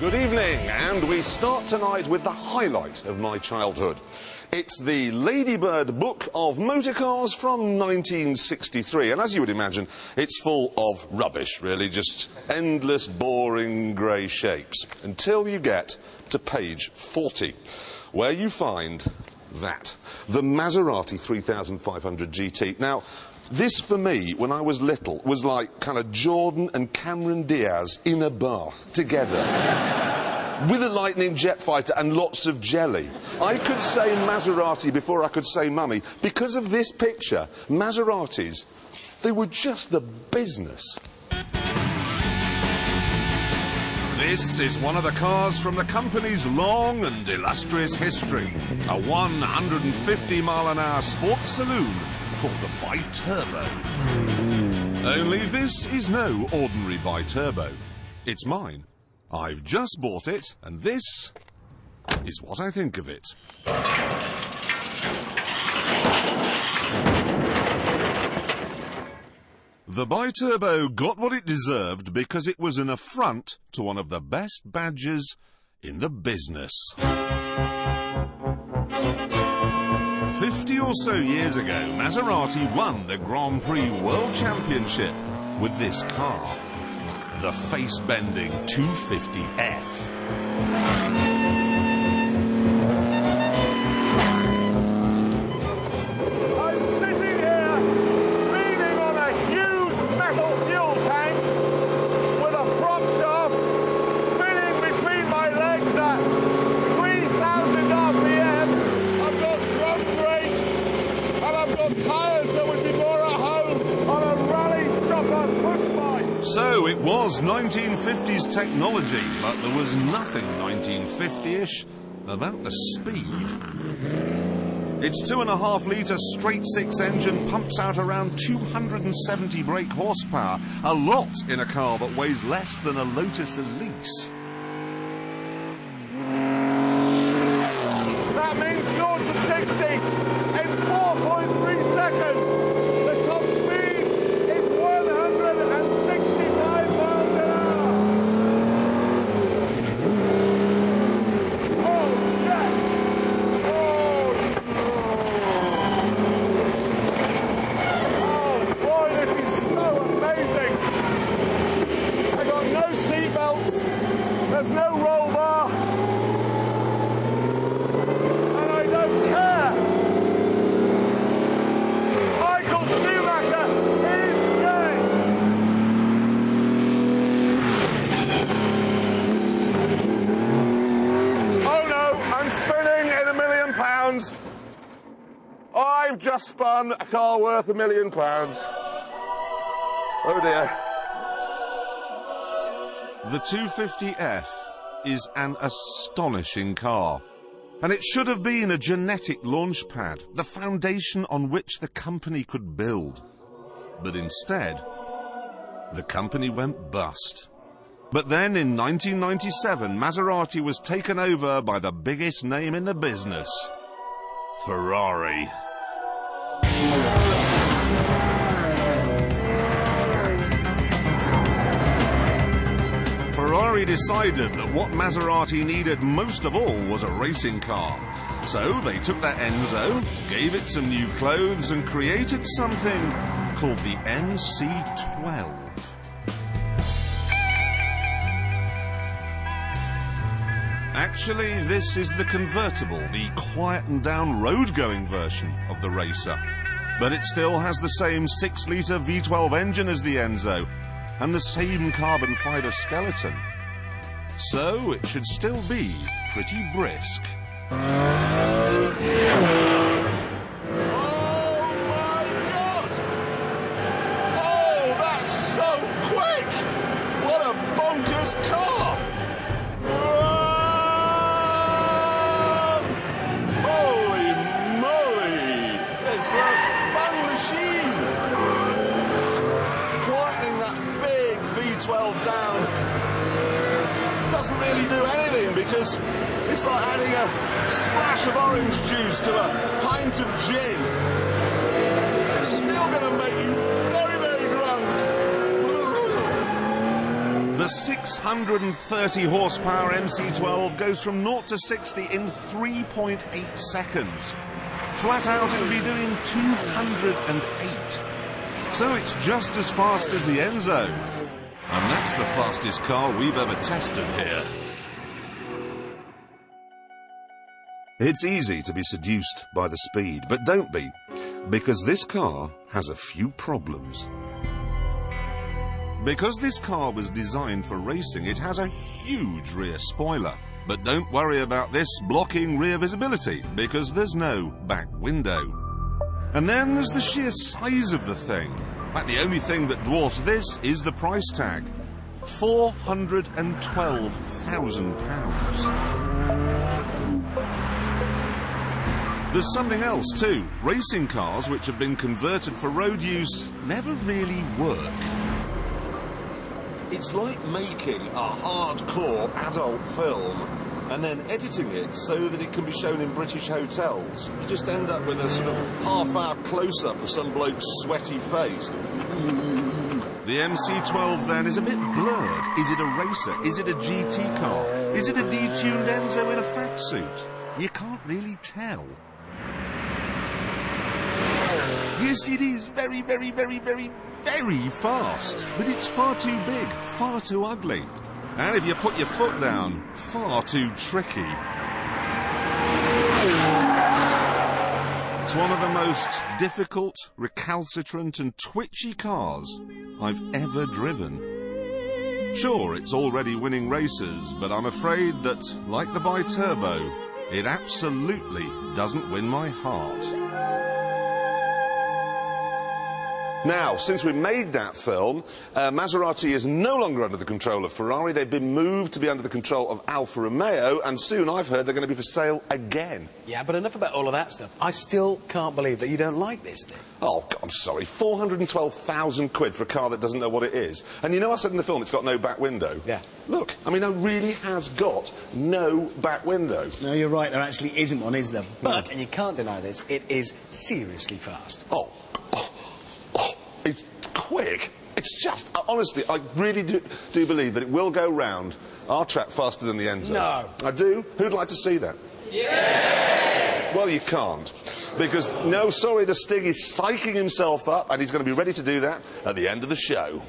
Good evening, and we start tonight with the highlight of my childhood. It's the Ladybird Book of Motorcars from 1963, and as you would imagine, it's full of rubbish, really, just endless, boring grey shapes, until you get to page 40, where you find that, the Maserati 3500 GT. Now, this, for me, when I was little, was like kind of Jordan and Cameron Diaz in a bath together. With a lightning jet fighter and lots of jelly. I could say Maserati before I could say mummy. Because of this picture, Maseratis, they were just the business. This is one of the cars from the company's long and illustrious history. A 150-mile-an-hour sports saloon called the Bi-Turbo. Only this is no ordinary Bi-Turbo. It's mine. I've just bought it, and this is what I think of it. The Bi-Turbo got what it deserved because it was an affront to one of the best badges in the business. 50 or so years ago, Maserati won the Grand Prix World Championship with this car, the face-bending 250F. I'm sitting here leaning on a huge metal fuel tank with a prop shaft spinning between my legs at 3,000 RPM. I've got drum brakes and I've got tyres that would be more at home on a rally chopper push bike. So it was 1950s technology, but there was nothing 1950-ish about the speed. Its 2.5-litre straight-six engine pumps out around 270 brake horsepower, a lot in a car that weighs less than a Lotus Elise. That means 0 to 60 in 4.3 seconds. The top speed is 165 miles an hour. Oh, yes! Oh, boy, this is so amazing. I got no seat belts. There's no roll bar. I've just spun a car worth £1 million. Oh dear. The 250F is an astonishing car. And it should have been a genetic launch pad, the foundation on which the company could build. But instead, the company went bust. But then in 1997, Maserati was taken over by the biggest name in the business, Ferrari. Ferrari decided that what Maserati needed most of all was a racing car. So they took their Enzo, gave it some new clothes and created something called the MC12. Actually, this is the convertible, the quietened down road-going version of the racer. But it still has the same 6-litre V12 engine as the Enzo and the same carbon fibre skeleton. So it should still be pretty brisk. Oh my God! Oh, that's so quick! What a bonkers car! Holy moly! It's a fun machine! Quietening that big V12 down doesn't really do anything because it's like adding a splash of orange juice to a pint of gin. It's still going to make you very, very drunk. The 630 horsepower MC12 goes from 0 to 60 in 3.8 seconds. Flat out it'll be doing 208. So it's just as fast as the Enzo. And that's the fastest car we've ever tested here. It's easy to be seduced by the speed, but don't be, because this car has a few problems. Because this car was designed for racing, it has a huge rear spoiler. But don't worry about this blocking rear visibility, because there's no back window. And then there's the sheer size of the thing. In fact, the only thing that dwarfs this is the price tag. £412,000. There's something else too. Racing cars which have been converted for road use never really work. It's like making a hardcore adult film and then editing it so that it can be shown in British hotels. You just end up with a sort of half-hour close-up of some bloke's sweaty face. The MC12 then is a bit blurred. Is it a racer? Is it a GT car? Is it a detuned Enzo in a fat suit? You can't really tell. Yes, it is very, very, very, very, very fast. But it's far too big, far too ugly. And if you put your foot down, far too tricky. It's one of the most difficult, recalcitrant and twitchy cars I've ever driven. Sure, it's already winning races, but I'm afraid that, like the Bi-Turbo, it absolutely doesn't win my heart. Now, since we made that film, Maserati is no longer under the control of Ferrari. They've been moved to be under the control of Alfa Romeo, and soon I've heard they're going to be for sale again. Yeah, but enough about all of that stuff. I still can't believe that you don't like this thing. Oh, I'm sorry, 412,000 quid for a car that doesn't know what it is. And you know I said in the film it's got no back window? Yeah. Look, I mean, it really has got no back window. No, you're right, there actually isn't one, is there? But, and you can't deny this, it is seriously fast. It's quick. It's just, honestly, I really do believe that it will go round our track faster than the Enzo. No. I do. Who'd like to see that? Yes! Well, you can't. Because, no, sorry, the Stig is psyching himself up, and he's going to be ready to do that at the end of the show.